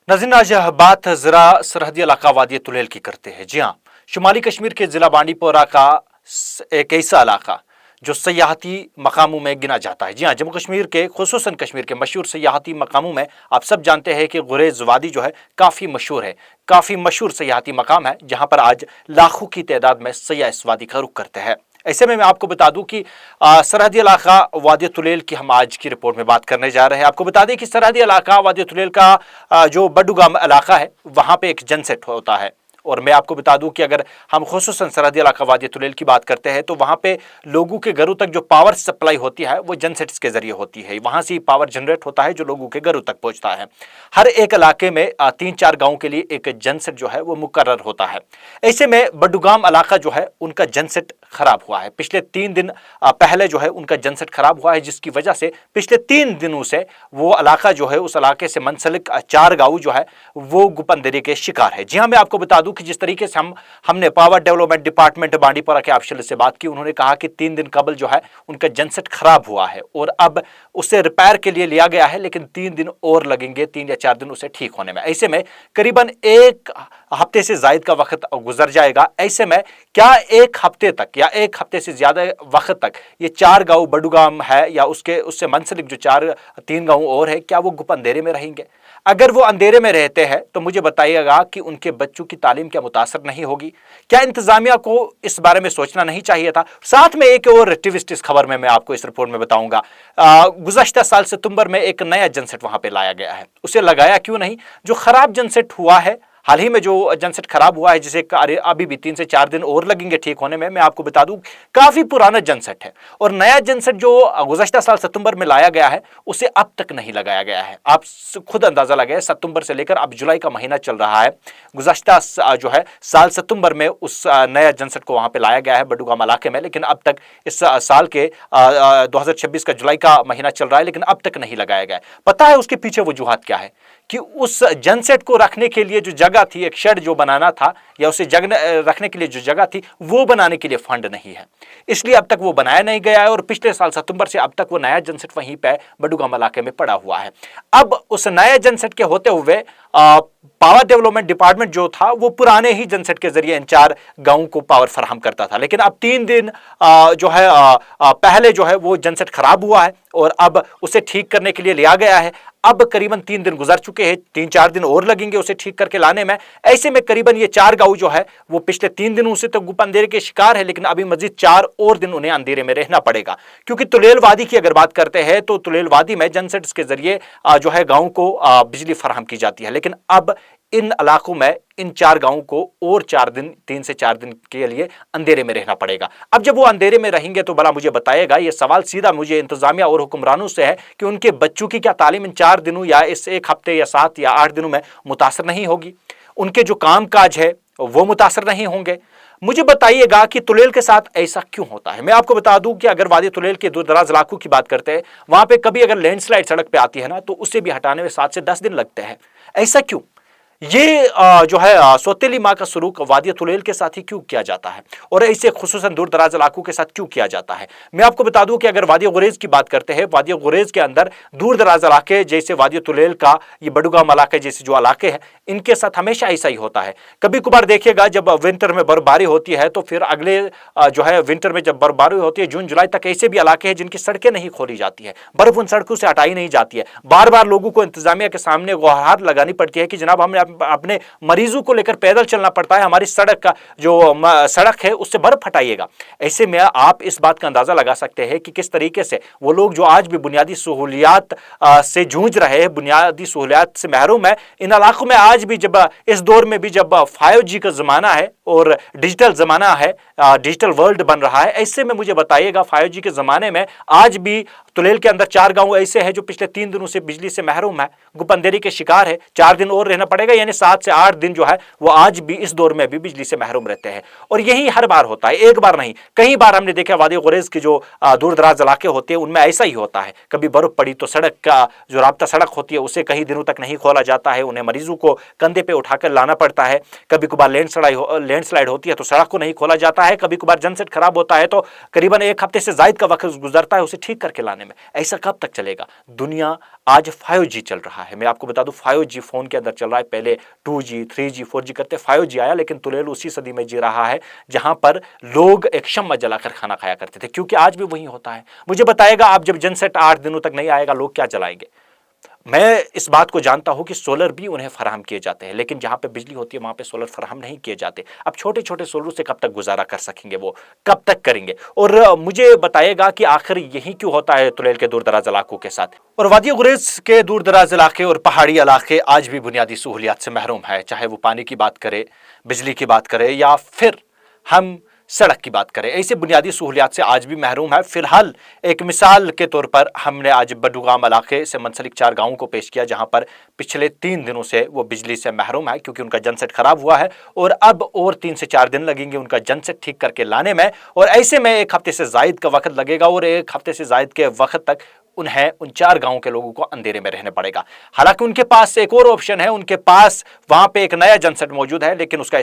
नाज़रीन, आज बात ज़रा सरहदी इलाका वादी तुलेल की करते हैं। जी हाँ, शुमाली कश्मीर के ज़िला बांडीपोरा का एक ऐसा इलाका जो सयाहती मकामों में गिना जाता है। जी हाँ, जम्मू कश्मीर के खुसूसन कश्मीर के मशहूर सयाहती मकामों में आप सब जानते हैं कि गुरेज़ वादी जो है काफ़ी मशहूर है, काफ़ी मशहूर सयाहती मकाम है जहाँ पर आज लाखों की तादाद में सयाह इस वादी का रुख करते हैं। ऐसे में मैं आपको बता दूं कि सरहदी इलाका वादी तुलेल की हम आज की रिपोर्ट में बात करने जा रहे हैं। आपको बता दें कि सरहदी इलाका वादी तुलेल का जो बडुगाम इलाका है वहाँ पे एक जनसेट होता है। और मैं आपको बता दूं कि अगर हम खुसूसन सरहदी इलाका वादी तुलेल की बात करते हैं तो वहाँ पे लोगों के घरों तक जो पावर सप्लाई होती है वो जनसेट्स के जरिए होती है। वहाँ से पावर जनरेट होता है जो लोगों के घरों तक पहुँचता है। हर एक इलाके में 3-4 गाँव के लिए एक जनसेट जो है वो मुकर्रर होता है। ऐसे में बडुगाम इलाका जो है उनका जनसेट खराब हुआ है। पिछले 3 दिन पहले जो है उनका जनसेट खराब हुआ है, जिसकी वजह से पिछले 3 दिनों से वो इलाका जो है उस इलाके से मंसलिक 4 गाँव जो है वो गुपंदरी के शिकार है। जी हाँ, मैं आपको बता दूं कि जिस तरीके से हमने पावर डेवलपमेंट डिपार्टमेंट बांडीपोरा के ऑफिशियल से बात की, उन्होंने कहा कि 3 दिन कबल जो है उनका जनसेट खराब हुआ है और अब उसे रिपेयर के लिए लिया गया है, लेकिन 3 दिन और लगेंगे, 3 या 4 दिन उसे ठीक होने में। ऐसे में करीबन 1 हफ्ते से जायद का वक्त गुजर जाएगा। ऐसे में क्या 1 हफ्ते तक या 1 हफ्ते से ज्यादा वक्त तक ये 4 गांव बडुगाम है या उससे मंसलिक जो 3 गांव और है, क्या वो गुप अंधेरे में रहेंगे? अगर वो अंधेरे में रहते हैं तो मुझे बताइएगा कि उनके बच्चों की तालीम क्या मुतासर नहीं होगी? क्या इंतजामिया को इस बारे में सोचना नहीं चाहिए था? साथ में एक और ट्विस्ट इस खबर में मैं आपको इस रिपोर्ट में बताऊंगा। गुज़श्ता साल सितंबर में एक नया जनसेट वहां पे लाया गया है, उसे लगाया क्यों नहीं? जो खराब जनसेट हुआ है, हाल ही में जो जनसेट खराब हुआ है, जिसे अभी भी 3 से 4 दिन और लगेंगे ठीक होने में, मैं आपको बता दूं काफी पुराना जनसेट है और नया जनसेट जो गुज़श्ता साल सितंबर में लाया गया है उसे अब तक नहीं लगाया गया है। आप खुद अंदाजा लगाए, सितंबर से लेकर अब जुलाई का महीना चल रहा है। गुज़श्ता जो है साल सितंबर में उस नया जनसेट को वहां पे लाया गया है बडुगाम इलाके में, लेकिन अब तक इस साल के 2026 का जुलाई का महीना चल रहा है, लेकिन अब तक नहीं लगाया गया है। पता है उसके पीछे वजूहात क्या है? कि उस जनसेट को रखने के लिए जो जगह थी, एक शेड जो बनाना था या उसे रखने के लिए जो जगह थी वो बनाने के लिए फंड नहीं है, इसलिए अब तक वो बनाया नहीं गया है और पिछले साल सितंबर से अब तक वो नया जनसेट वहीं पे बडुगाम इलाके में पड़ा हुआ है। अब उस नए जनसेट के होते हुए पावर डेवलपमेंट डिपार्टमेंट जो था वो पुराने ही जनसेट के जरिए इन 4 गांवों को पावर फराहम करता था, लेकिन अब 3 दिन जो है पहले जो है वो जनसेट खराब हुआ है और अब उसे ठीक करने के लिए लिया गया है। अब करीबन 3 दिन गुजर चुके हैं, 3-4 दिन और लगेंगे उसे ठीक करके लाने में। ऐसे में करीबन ये 4 गांव जो है वो पिछले 3 दिनों से तो गुप अंधेरे के शिकार है, लेकिन अभी मजीद 4 और दिन उन्हें अंधेरे में रहना पड़ेगा। क्योंकि तुलेल वादी की अगर बात करते हैं तो तुलेल वादी में जनसेट्स के जरिए जो है गांव को बिजली फराहम की जाती है, लेकिन अब इन इलाकों में इन 4 गांवों को और 4 दिन, 3 से 4 दिन के लिए अंधेरे में रहना पड़ेगा। अब जब वो अंधेरे में रहेंगे तो भला मुझे बताइएगा, ये सवाल सीधा मुझे इंतजामिया और हुक्मरानों से है कि उनके बच्चों की क्या तालीम इन 4 दिनों या इस 1 हफ्ते या 7 या 8 दिनों में मुतासर नहीं होगी? उनके जो काम काज है वो मुतासर नहीं होंगे? मुझे बताइएगा कि तुलेल के साथ ऐसा क्यों होता है। मैं आपको बता दूं कि अगर वादी तुलेल के दूर दराज इलाकों की बात करते हैं, वहां पे कभी अगर लैंडस्लाइड सड़क पे आती है ना तो उसे भी हटाने में 7 से 10 दिन लगते हैं। ऐसा क्यों? ये जो है सौतेली माँ का सलूक वादी तुलेल के साथ ही क्यों किया जाता है और ऐसे खुसूसन दूर दराज इलाकों के साथ क्यों किया जाता है? मैं आपको बता दूं कि अगर वादी गुरेज की बात करते हैं, वादी गुरेज के अंदर दूर दराज इलाके जैसे वादी तुलेल का ये बडुगाम इलाके जैसे जो इलाके हैं, इनके साथ हमेशा ऐसा ही होता है। कभी कभार देखिएगा जब विंटर में बर्फबारी होती है तो फिर अगले जो है विंटर में जब बर्फबारी होती है जून जुलाई तक, ऐसे भी इलाके हैं जिनकी सड़कें नहीं खोली जाती है, बर्फ उन सड़कों से हटाई नहीं जाती है। बार बार लोगों को इंतजामिया के सामने गुहार लगानी पड़ती है कि जनाब हमें अपने मरीजों को लेकर पैदल चलना पड़ता है, हमारी सड़क का जो सड़क है उससे बर्फ हटाइएगा। ऐसे में आप इस बात का अंदाजा लगा सकते हैं कि किस तरीके से वो लोग जो आज भी बुनियादी सहूलियात से जूझ रहे हैं, बुनियादी सहूलियात से महरूम है, इन इलाकों में आज भी जब इस दौर में भी जब 5G का जमाना है और डिजिटल जमाना है, डिजिटल वर्ल्ड बन रहा है, ऐसे में मुझे बताइएगा 5G के जमाने में आज भी तुलेल के अंदर 4 गांव ऐसे हैं जो पिछले 3 दिनों से बिजली से महरूम है, गुप अंधेरी के शिकार है। 4 दिन और रहना पड़ेगा, यानी 7 से 8 दिन जो है वो आज भी इस दौर में भी बिजली से महरूम रहते हैं। और यही हर बार होता है, एक बार नहीं कई बार हमने देखा वादी गुरेज की जो दूर दराज इलाके होते हैं उनमें ऐसा ही होता है। कभी बर्फ पड़ी तो सड़क का जो राब्ता सड़क होती है उसे कई दिनों तक नहीं खोला जाता है, उन्हें मरीजों को कंधे पे उठाकर लाना पड़ता है। कभी कभार लैंडस्लाइड होती है तो सड़क को नहीं खोला जाता है, कभी कभार जनसेट खराब होता है तो करीबन 1 हफ्ते से ज्यादा का वक्त गुजरता है उसे ठीक करके लाने में। ऐसा कब तक चलेगा? दुनिया आज 5G चल रहा है। मैं आपको बता दूं 5G फोन के अंदर चल रहा है। पहले 2G 3G 4G करते 5G आया, लेकिन तुलेल उसी सदी में जी रहा है जहां पर लोग एक शम्मा जलाकर खाना खाया करते थे, क्योंकि आज भी वही होता है। मुझे बताएगा आप, जब जनसेट 8 दिनों तक नहीं आएगा लोग क्या जलाएंगे? मैं इस बात को जानता हूं कि सोलर भी उन्हें फराहम किए जाते हैं, लेकिन जहां पे बिजली होती है वहां पे सोलर फराहम नहीं किए जाते। अब छोटे छोटे सोलर से कब तक गुजारा कर सकेंगे, वो कब तक करेंगे? और मुझे बताएगा कि आखिर यही क्यों होता है तुलेल के दूर दराज इलाकों के साथ। और वादी गुरेज के दूर दराज इलाके और पहाड़ी इलाके आज भी बुनियादी सहूलियात से महरूम है, चाहे वो पानी की बात करे, बिजली की बात करे या फिर हम सड़क की बात करें। ऐसे बुनियादी सहूलियात से आज भी महरूम है। फिलहाल एक मिसाल के तौर पर हमने आज बडुगाम इलाके से मुंसलिक 4 गांवों को पेश किया जहां पर पिछले 3 दिनों से वो बिजली से महरूम है, क्योंकि उनका जनसेट खराब हुआ है और अब और 3 से 4 दिन लगेंगे उनका जनसेट ठीक करके लाने में। और ऐसे में 1 हफ्ते से जायद का वक्त लगेगा और 1 हफ्ते से जायद के वक्त तक उन्हें उन 4 गांवों के लोगों को अंधेरे में रहना पड़ेगा। हालांकि उनके पास एक और ऑप्शन है, उनके पास वहां पे एक नया जनसेट मौजूद है, लेकिन उसे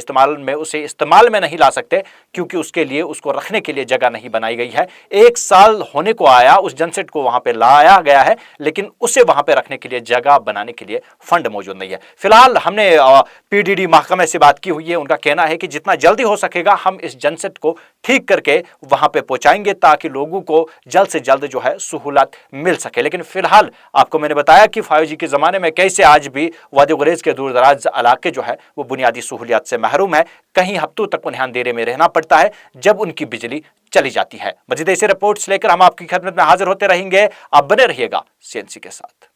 इस्तेमाल में नहीं ला सकते, क्योंकि उसके लिए उसको रखने के लिए जगह नहीं बनाई गई है। 1 साल होने को आया उस जनसेट को वहां पे लाया गया है, लेकिन उसे वहां पे रखने के लिए जगह बनाने के लिए फंड मौजूद नहीं है। फिलहाल हमने PDD महकमे से बात की हुई है। उनका कहना है कि जितना जल्दी हो सकेगा हम इस जनसेट को ठीक करके वहां पे पहुंचाएंगे, ताकि लोगों को जल्द से जल्द जो है सहूलत मिल सके। लेकिन फिलहाल आपको मैंने बताया कि 5G के जमाने में कैसे आज भी वादी गुरेज के दूर दराज इलाके जो है वो बुनियादी सहूलियात से महरूम है। कहीं हफ्तों तक उन्हें अंधेरे में रहना पड़ता है जब उनकी बिजली चली जाती है। मजीद ऐसे रिपोर्ट्स लेकर हम आपकी खिदमत में हाजिर होते रहेंगे। आप बने रहिएगा CNC के साथ।